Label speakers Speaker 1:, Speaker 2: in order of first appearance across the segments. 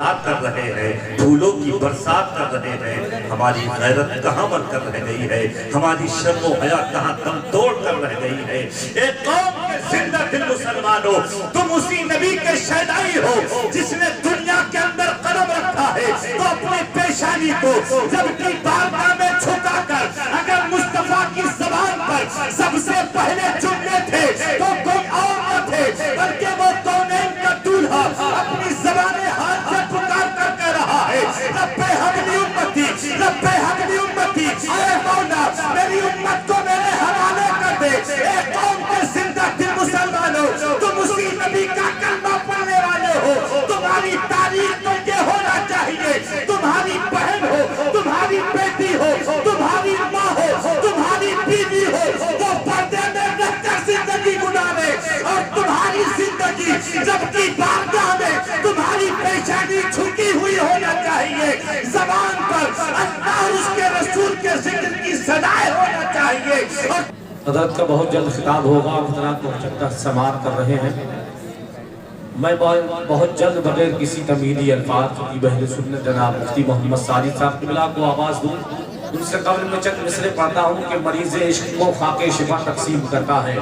Speaker 1: بہار کر رہے ہیں، پھولوں کی برسات کر رہے ہیں، ہماری غیرت کہاں مر کر رہ گئی ہے، ہماری شرم و حیا کہاں کم توڑ کر رہ گئی ہے۔ ایک قوم کے زندہ دل مسلمانوں، تم اسی نبی کے شیدائی ہو جس نے دنیا کے اندر قدم رکھا ہے، تو اپنی پیشانی کو جب کی بارگاہ میں چھکا کر اگر مصطفیٰ کی زبان پر سب سے پہلے جملے تھے تو کوئی اور نہ تھے بلکہ وہ کونین کا دولہا اپنی زبان حال سے پکار کر کہہ رہا ہے، رب حبلی امتی، رب حبلی امتی، اے مولا میری امت کو میرے حوالے کر دے۔ اے قوم کے زندہ دل مسلمانوں، تم اسی نبی کا کلمہ پڑھنے والے ہو، تمہاری تاریخ تو یہ ہونا چاہیے، تمہاری بہن ہو، تمہاری بیٹی ہو، تمہاری ماں ہو، تمہاری بیوی ہو، وہ پردے میں رہ کر زندگی گزارے، اور تمہاری زندگی جب کی بارگاہ میں تمہاری پیشانی جھکی ہوئی ہونا چاہیے، زبان پر اللہ اور اس کے رسول کے ذکر کی صدائے ہونا چاہیے۔
Speaker 2: حضرت کا بہت جلد خطاب ہوگا، حضرات کو چکتا سماعت کر رہے ہیں۔ میں بہت جلد بغیر کسی تمہیدی الفاظ کی بہل سنت جناب مفتی محمد ساجد صاحب قبلہ کو آواز دوں، ان سے قبل میں چند مصرے پڑھتا ہوں کہ مریض عشق کو خاک شفا تقسیم کرتا ہے،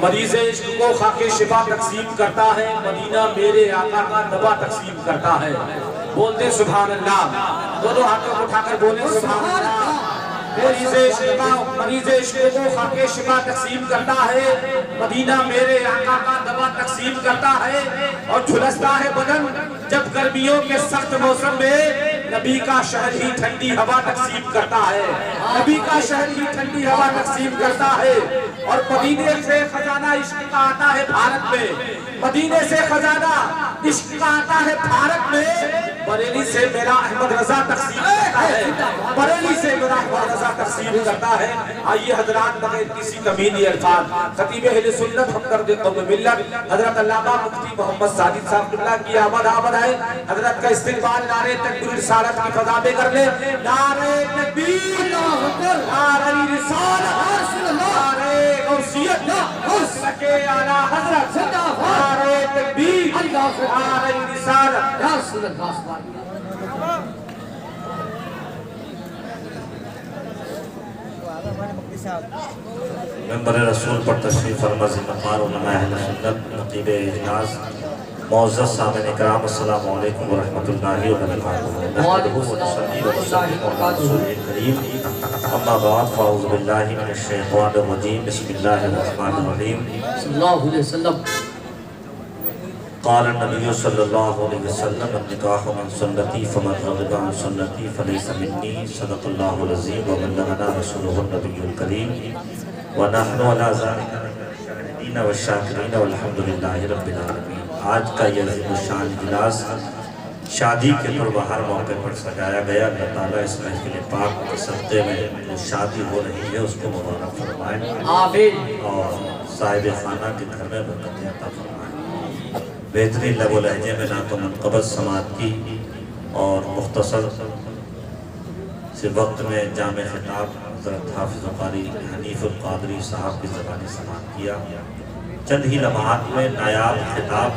Speaker 2: مریض عشق کو خاک شفا تقسیم کرتا ہے، مدینہ میرے آقا کا دوا تقسیم کرتا ہے۔ بولتے سبحان اللہ، دونوں ہاتھوں کو اٹھا کر بولیں سبحان اللہ۔ مریض عشق کو خاک شفا تقسیم کرتا ہے، مدینہ میرے آقا کا دوا تقسیم کرتا ہے، اور جھلستا ہے بدن جب گرمیوں کے سخت موسم میں، نبی کا شہر ہی ٹھنڈی ہوا تقسیم کرتا ہے، نبی کا شہر ہی ٹھنڈی ہوا تقسیم کرتا ہے۔ اور مدینے سے خزانہ عشق کا آتا ہے بھارت میں، مدینے سے خزانہ عشق کا آتا ہے بھارت میں، بریلی سے میرا احمد رضا تقسیم کرتا ہے، بریلی سے میرا احمد رضا تقسیم کرتا ہے۔ آئیے حضرات بغیر کسی تمہیدی الفاظ خطیب اہل سنت ہمدرد قوم ملت حضرت علامہ مفتی محمد ساجد صاحب قبلہ کی آمد ہے۔ حضرت کا استقبال نعرہ تکبیر رسالت کی فضا میں کر لے، نعرہ تکبیر، نعرہ رسالت، نعرہ غوثیت، سکے اعلیٰ حضرت، نعرہ تکبیر، نعرہ رسالت۔
Speaker 1: ممبر رسول پر تشریف فرما ذمہ علماء اہل سنت نقیب اجلاس معزز سامعین اکرام، السلام علیکم ورحمۃ اللہ وبرکاتہ۔ اما بعد فاعوذ باللہ من الشیطان الرجیم، بسم اللہ الرحمن الرحیم۔
Speaker 3: صلی اللہ علیہ وسلم
Speaker 1: قال النبی صلی اللہ علیہ وسلم النکاح من سنتی فمن رغب عن سنتی فلیس منی، صدق اللہ العظیم وبلغنا رسولہ النبی الکریم ونحن علی ذلک من الشاہدین والشاکرین والحمد للہ رب العالمین۔ آج کا یہ عظیم الشان اجلاس شادی کے پربہار موقع پر سجایا گیا۔ اللہ تعالیٰ اس محفل پاک کے صدقے میں جو شادی ہو رہی ہے اس کو مبارک فرمائیں،
Speaker 3: آمین،
Speaker 1: اور صاحب خانہ کے گھر میں برکت عطا فرمائیں۔ بہترین لب و لہجے میں نعت و منقبت سماعت کی، اور مختصر سے وقت میں جامع خطاب حضرت حافظ قاری حنیف القادری صاحب کی زبانی سماعت کیا۔ چند ہی لمحات میں نایاب خطاب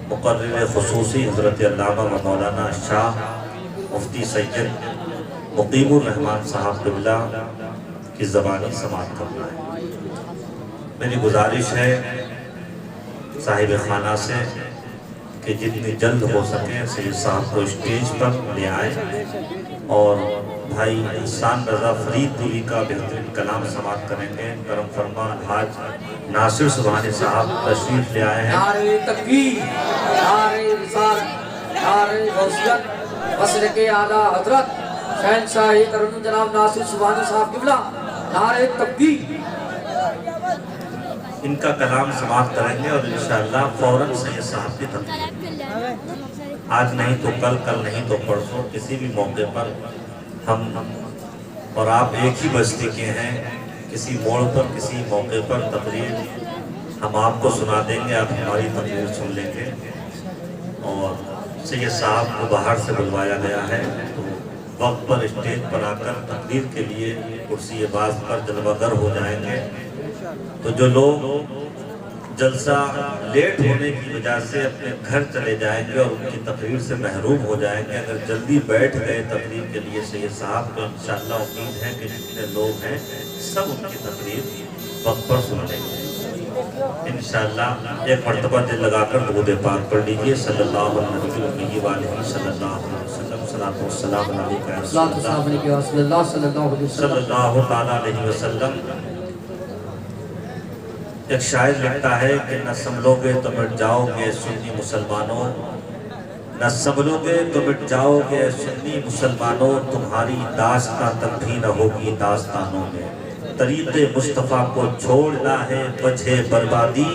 Speaker 1: مقرر خصوصی حضرت علامہ و مولانا شاہ مفتی سید مقیم الرحمن صاحب قبلہ کی زبانی سماعت کرنا ہے۔ میری گزارش ہے صاحب خانہ سے کہ جتنی جلد ہو سکے سید صاحب کو اسٹیج پر لے آئیں، اور بھائی احسان رضا فرید دوری کا بہترین کلام سماعت کریں گے۔ کرم فرما الحاج ناصر سبحانی صاحب تشریف لے آئے ہیں۔
Speaker 3: نعرہ تکبیر، نعرہ رسالت، نعرہ غوثیت، مسلک اعلیٰ حضرت شہنشاہ کرم جناب ناصر سبحانی صاحب قبلہ، نعرہ تکبیر۔
Speaker 1: ان کا کلام سماعت کریں گے، اور انشاءاللہ فوراً سید صاحب کی تقریر، آج نہیں تو کل، کل نہیں تو پرسوں، کسی بھی موقع پر ہم اور آپ ایک ہی بستی کے ہیں، کسی موڑ پر کسی موقع پر تقریر ہم آپ کو سنا دیں گے، آپ ہماری تقریر سن لیں گے۔ اور سید صاحب کو باہر سے بلوایا گیا ہے، تو وقت پر اسٹیج پر آ کر تقریر کے لیے کرسی باز پر جلوہ گر ہو جائیں گے۔ تو جو لوگ جلسہ لیٹ ہونے کی وجہ سے اپنے گھر چلے جائیں گے اور ان کی تقریر سے محروم ہو جائیں گے. اگر جلدی بیٹھ گئے تقریر کے لیے سید صاحب تو انشاءاللہ امید ہے کہ جتنے لوگ ہیں سب ان کی تقریر وقت پر سن لیں گے انشاءاللہ. ایک مرتبہ دل لگا کر درود پاک پڑھ لیجئے. صلی اللہ علیہ وآلہ صلی اللہ علیہ وسلم. صلاۃ والسلام علیکہ یا رسول اللہ صلی اللہ تعالیٰ علیہ وسلم. ایک شاعر لکھتا ہے کہ نہ سنبھلو گے تو مٹ جاؤ گے سنی مسلمانوں, نہ سنبھلو گے تو مٹ جاؤ گے سنی مسلمانوں, تمہاری داستاں تک بھی نہ ہوگی داستانوں میں. طریق مصطفیٰ کو چھوڑنا ہے وجہ بربادی,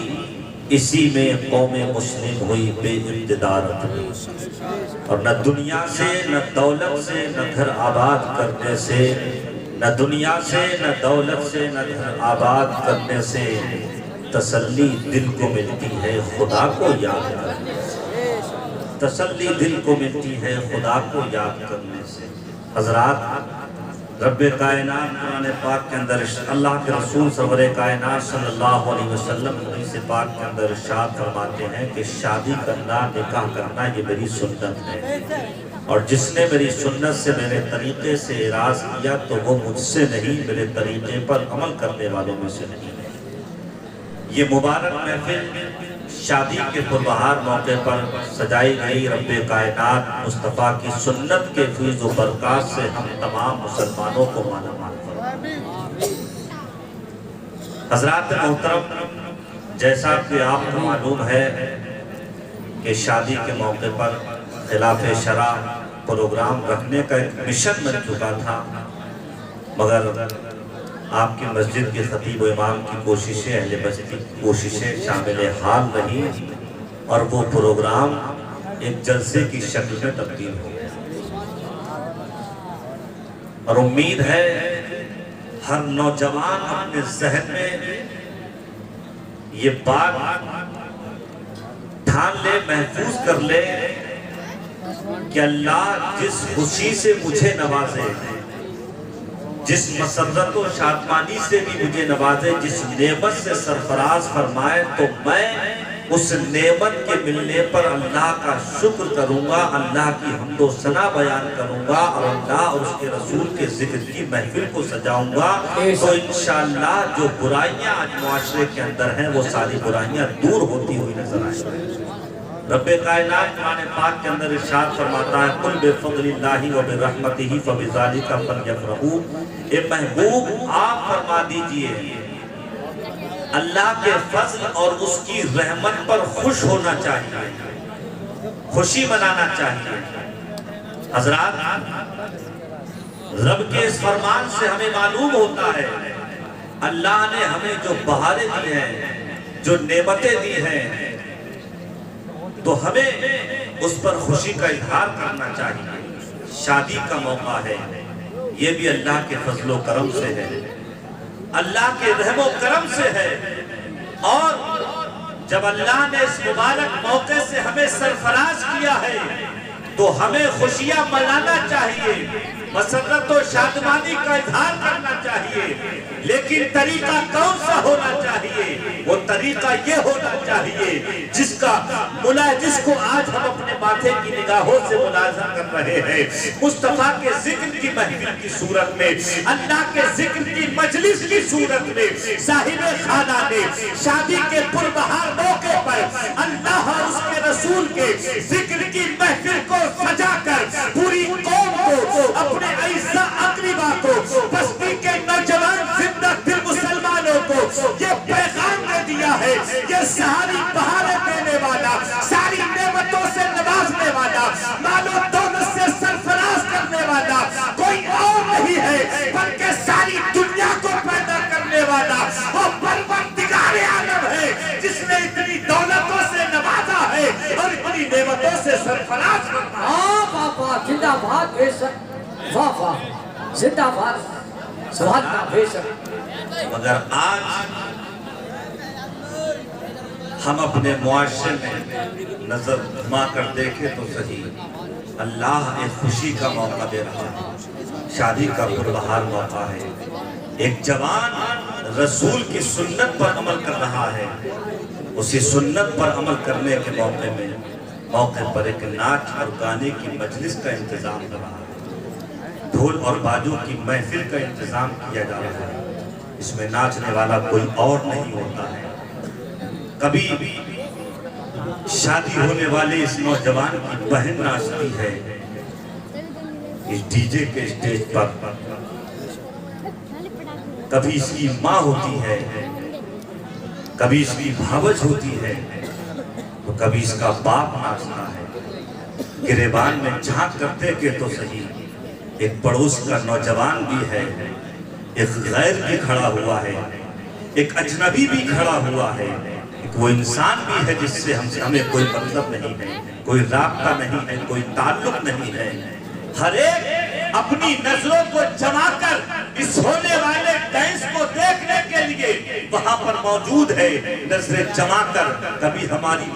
Speaker 1: اسی میں قوم مسلم ہوئی بے اقتدار. اور نہ دنیا سے نہ دولت سے نہ گھر آباد کرنے سے, نہ دنیا سے نہ دولت سے نہ گھر آباد کرنے سے تسلی دل کو ملتی ہے خدا کو یاد کرنے سے. تسلی دل کو ملتی ہے خدا کو یاد کرنے سے. حضرات رب کائنات قرآن پاک کے اندر اللہ کے رسول سرور کائنات صلی اللہ علیہ وسلم حدیث پاک کے اندر ارشاد فرماتے ہیں کہ شادی کرنا نکاح کرنا یہ میری سنت ہے, اور جس نے میری سنت سے میرے طریقے سے اعراض کیا تو وہ مجھ سے نہیں, میرے طریقے پر عمل کرنے والوں میں سے نہیں ہے. یہ مبارک محفل شادی کے پربہار موقع پر سجائی گئی رب کائنات مصطفیٰ کی سنت کے فیض و برکات سے ہم تمام مسلمانوں کو مالا مال فرمائے. حضرات محترم, جیسا کہ آپ کو معلوم ہے کہ شادی کے موقع پر خلاف شرع پروگرام رکھنے کا ایک مشن بن چکا تھا, مگر آپ کی مسجد کے خطیب و امام کی کوششیں, اہل مسجد کی کوششیں شامل حال رہی اور وہ پروگرام ایک جلسے کی شکل میں تبدیل ہو گیا. اور امید ہے ہر نوجوان اپنے ذہن میں یہ بات ٹھان لے, محفوظ کر لے کہ اللہ جس خوشی سے مجھے نوازے, جس مسرت و شادمانی سے بھی مجھے نوازے, جس نعمت سے سرفراز فرمائے, تو میں اس نعمت کے ملنے پر اللہ کا شکر کروں گا, اللہ کی حمد و ثنا بیان کروں گا, اور اللہ اور اس کے رسول کے ذکر کی محفل کو سجاؤں گا. تو انشاءاللہ جو برائیاں آج معاشرے کے اندر ہیں وہ ساری برائیاں دور ہوتی ہوئی نظر آئیں گی. رب کائنات قرآن پاک کے اندر ارشاد فرماتا ہے قل بفضل اللہ و برحمتہ فبذالک فلیفرحوا. اے محبوب آپ فرما دیجئے اللہ کے فضل اور اس کی رحمت پر خوش ہونا چاہیے, خوشی منانا چاہیے. حضرات رب کے اس فرمان سے ہمیں معلوم ہوتا ہے اللہ نے ہمیں جو بہاریں دی ہیں, جو نعمتیں دی ہیں, تو ہمیں اس پر خوشی کا اظہار کرنا چاہیے. شادی کا موقع ہے, یہ بھی اللہ کے فضل و کرم سے ہے, اللہ کے رحم و کرم سے ہے. اور جب اللہ نے اس مبارک موقع سے ہمیں سرفراز کیا ہے تو ہمیں خوشیاں منانا چاہیے, مسرت و شادمانی کا اظہار کرنا چاہیے. لیکن طریقہ کون سا ہونا چاہیے؟ وہ طریقہ یہ ہونا چاہیے جس کو آج ہم اپنے ماتھے کی نگاہوں سے ملاحظہ کر رہے ہیں. مصطفیٰ کے ذکر کی محفل کی صورت میں, اللہ کے ذکر کی مجلس کی صورت میں, صاحب خانہ نے شادی کے پربہار موقع پر اللہ اور اس کے رسول کے ذکر کی محفل کو سجا کر پوری قوم کو, اپنے اعزاء اقربا کو, بستی کے نوجوان زندہ دل مسلمانوں کو یہ پیغام دے دیا ہے. یہ ساری بہاریں دینے والا, ساری نعمتوں سے نوازنے والا, مال و دولت سے سرفراز کرنے والا کوئی اور نہیں ہے بلکہ ساری دنیا کو پیدا کرنے والا وہ پروردگار عالم ہے جس نے اتنی دولتوں سے نوازا ہے اور اتنی نعمتوں سے سرفراز کرنا ہے.
Speaker 3: زندہ باد بے شک, واہ واہ, زندہ باد, سوالنا بے شک.
Speaker 1: مگر آج ہم اپنے معاشرے میں نظر گھما کر دیکھیں تو صحیح, اللہ ایک خوشی کا موقع دے رہا ہے, شادی کا پربہار موقع ہے. ایک جوان رسول کی سنت پر عمل کر رہا ہے, اسی سنت پر عمل کرنے کے موقع پر ایک ناچ اور گانے کی مجلس کا انتظام ہو رہا ہے، ڈھول اور باجوں کی محفل کا انتظام کیا جا رہا ہے۔ اس میں ناچنے والا کوئی اور نہیں ہوتا ہے۔ کبھی شادی ہونے والے اس نوجوان کی بہن ناچتی ہے اس ڈی جے کے اسٹیج پر، کبھی اس کی ماں ہوتی ہے، کبھی اس کی بھاوج ہوتی ہے، تو کبھی اس کا باپ ناچتا ہے۔ گریبان میں جھانک کرتے کہ تو صحیح ایک پڑوس کا نوجوان بھی ہے، ایک غیر بھی کھڑا ہوا ہے، ایک اجنبی بھی کھڑا ہوا ہے، ایک وہ انسان بھی ہے جس سے ہمیں کوئی مطلب نہیں ہے، کوئی رابطہ نہیں ہے، کوئی تعلق نہیں ہے۔ ہر ایک اپنی نظروں کو جما کر اس ہونے والے ڈانس کو دیکھنے کے لیے وہاں پر موجود ہے، نظریں جما کر کبھی ہماری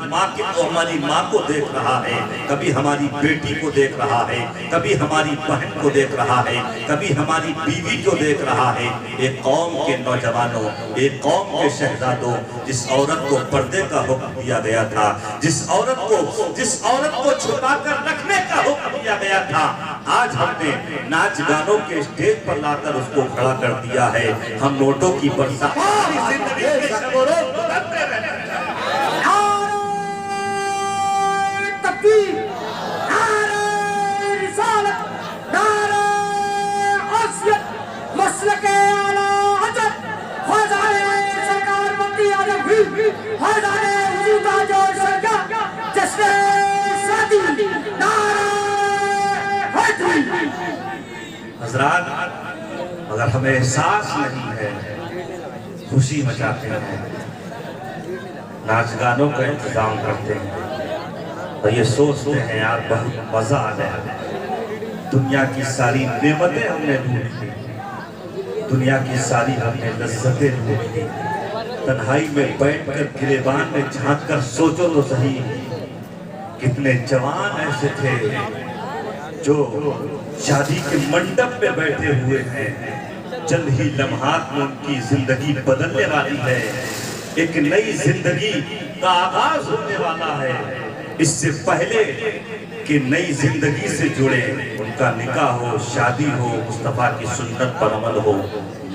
Speaker 1: ماں کو دیکھ رہا ہے، کبھی ہماری بیٹی کو دیکھ رہا ہے، کبھی ہماری بہن کو دیکھ رہا ہے، کبھی ہماری بیوی کو دیکھ رہا ہے۔ ایک قوم کے نوجوانوں، ایک قوم کے شہزادوں، جس عورت کو پردے کا حکم دیا گیا تھا، جس عورت کو چھپا کر رکھنے کا حکم دیا گیا تھا، آج ہم نے ناچ گانوں کے اسٹیج پر لا کر اس کو کھڑا کر دیا ہے۔ ہم نوٹوں کی برسات زندگی کے شب و روز گزرتے رہتے ہیں۔
Speaker 3: نعرہ تکبیر، نعرہ رسالت، نعرہ عصیت، مسلک اعلیٰ حضرت خواجہ سرکار مفتی اعظم خواجہ حضور تاج و سرکار جشن شادی، نعرہ حیدری۔
Speaker 1: حضرات، اگر ہمیں احساس نہیں ہے، خوشی مچاتے ہیں، ناچ گانوں کا انتظام کرتے ہیں اور یہ سوچتے ہیں یار بہت مزہ آ جائے، دنیا کی ساری نعمتیں ہم نے لوٹ لی، دنیا کی ساری ہم نے لذتیں لوٹ لی، تنہائی میں بیٹھ کر گریبان میں جھانک کر سوچو تو صحیح کتنے جوان ایسے تھے جو شادی کے منڈپ پہ بیٹھے ہوئے ہیں، چند ہی لمحات میں ان کی زندگی بدلنے والی ہے، ایک نئی زندگی کا آغاز ہونے والا ہے۔ اس سے پہلے کہ نئی زندگی سے جڑے ان کا نکاح ہو، شادی ہو، مصطفیٰ کی سنت پر عمل ہو،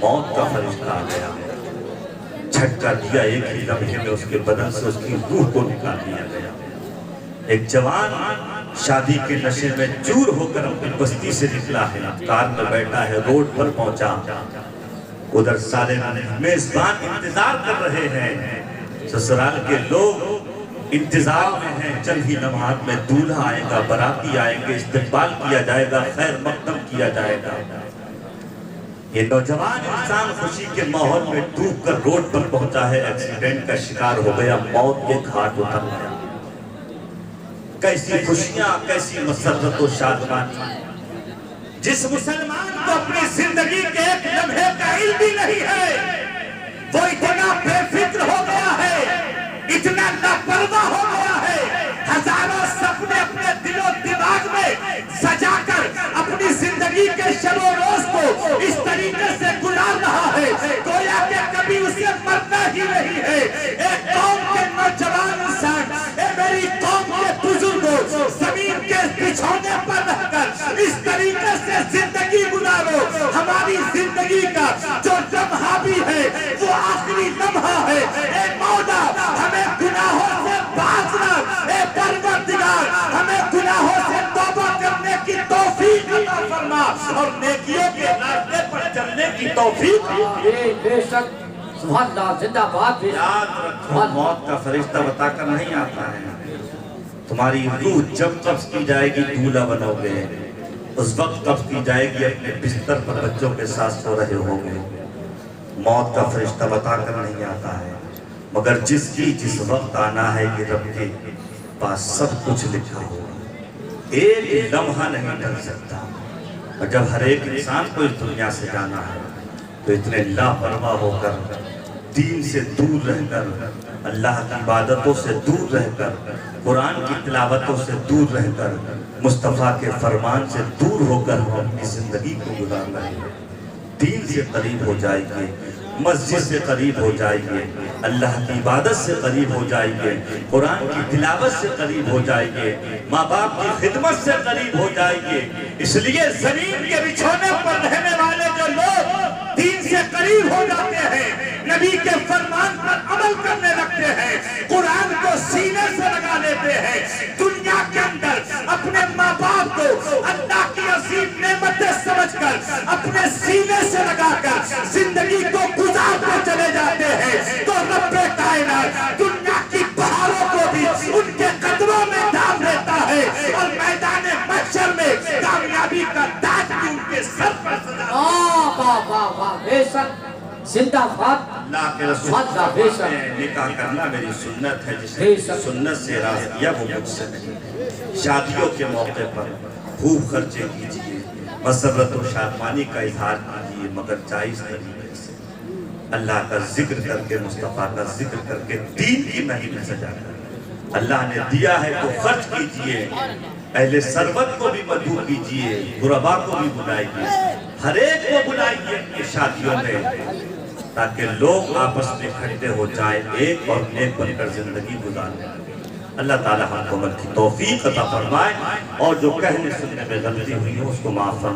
Speaker 1: موت کا فرشتہ آ گیا، جھٹکا دیا، ایک ہی لمحے میں اس کے بدن سے اس کی روح کو نکال دیا گیا۔ ایک جوان شادی کے نشے میں چور ہو کر اپنی بستی سے نکلا ہے، کار میں بیٹھا ہے، روڈ پر پہنچا، ادھر سارے میزبان انتظار کر رہے ہیں، سسرال کے لوگ انتظار میں ہیں، چند ہی لمحات میں دولہا آئے گا، باراتی آئیں گے، استقبال کیا جائے گا، خیر مقدم کیا جائے گا۔ یہ نوجوان انسان خوشی کے ماحول میں ڈوب کر روڈ پر پہنچا ہے، ایکسیڈنٹ کا شکار ہو گیا، موت کے گھاٹ اتر گیا۔ کیسی خوشیاں، کیسی مسرت و شادمانی۔ جس مسلمان کو اپنی زندگی کے ایک لمحے کا علم بھی نہیں ہے، وہ اتنا بے فکر ہو گیا ہے، اتنا لاپرواہ ہو گیا ہے، ہزاروں سپنے اپنے دل و دماغ میں سجا کر اپنی زندگی کے شب و روز کو اس طریقے سے گزار رہا ہے گویا کہ کبھی اسے مرنا ہی نہیں ہے۔ ایک قوم کے نوجوان انسان، اے میری قوم کے بزرگوں، زمین کے بچھونے پر رہ کر اس طریقے سے زندگی گزارو۔ ہماری زندگی کا جو لمحہ بھی ہے وہ آخری لمحہ ہے۔ اے مولا ہمیں گناہوں سے بچنا، اے پروردگار ہمیں گناہوں سے توبہ کرنے کی توفیق عطا فرما اور نیکیوں کے راستے پر چلنے کی توفیق۔
Speaker 3: بے شک، سبحان اللہ، زندہ باد۔
Speaker 1: یاد رکھو، موت کا فرشتہ بتا کر نہیں آتا ہے، تمہاری روح جب قبض کی جائے گی دولہا بنو گے، اس وقت قبض کی جائے گی اپنے بستر پر بچوں کے ساتھ سو رہے ہوگے۔ موت کا فرشتہ بتا کر نہیں آتا ہے، مگر جس وقت آنا ہے یہ رب کے پاس سب کچھ لکھا ہوگا، ایک لمحہ نہیں ڈل سکتا۔ اور جب ہر ایک انسان کو اس دنیا سے جانا ہے تو اتنے لاپرواہ ہو کر، دین سے دور رہ کر، اللہ کی عبادتوں سے دور رہ کر، قرآن کی تلاوتوں سے دور رہ کر، مصطفیٰ کے فرمان سے دور ہو کر ہم اپنی زندگی کو گزار رہے ہیں۔ دین سے قریب ہو جائے گی، مسجد سے قریب ہو جائیے، اللہ کی عبادت سے قریب ہو جائیے، قرآن کی تلاوت سے قریب ہو جائیے، ماں باپ کی خدمت سے قریب ہو جائیے۔ اس لیے زمین کے بچھونے پر رہنے والے جو لوگ دین سے قریب ہو جاتے ہیں، نبی کے فرمان پر عمل کرنے لگتے ہیں، قرآن کو سینے سے لگا لیتے ہیں، دنیا کے اندر اپنے ماں باپ کو اللہ کی عظیم نعمتیں سمجھ کر اپنے سینے سے لگا کر زندگی کو گزارتے چلے جاتے ہیں، تو رب کائنات دنیا کی بہاروں کو بھی ان کے قدموں میں ڈال دیتا ہے اور میدان محشر میں کامیابی کا تاج بھی ان کے سر پر سجا دیتا ہے۔
Speaker 3: واہ واہ واہ، بے شک زندہ باد
Speaker 1: اللہ کے رسول نکاح کرنا میری سنت ہے، جس نے سنت سے راضی کیا وہ مجھ سے نہیں۔ شادیوں کے موقع پر خوب خرچے کیجئے، مسرت و شادمانی کا اظہار کیجئے، مگر جائز طریقے سے اللہ کا ذکر کر کے، مصطفیٰ کا ذکر کر کے، دین کی مہم میں سجا کر اللہ نے دیا ہے تو خرچ کیجئے، اہل ثروت کو بھی مدعو کیجئے، غربا کو بھی بلائیے، ہر ایک کو بلائیے اپنی شادیوں میں، تاکہ لوگ آپس میں اکٹھے ہو جائیں، ایک اور نیک بن کر زندگی گزاریں۔ اللہ تعالی ہم کو عمل کی توفیق عطا فرمائے، اور جو کہنے سننے میں غلطی ہوئی ہے اس کو معاف فرمائے۔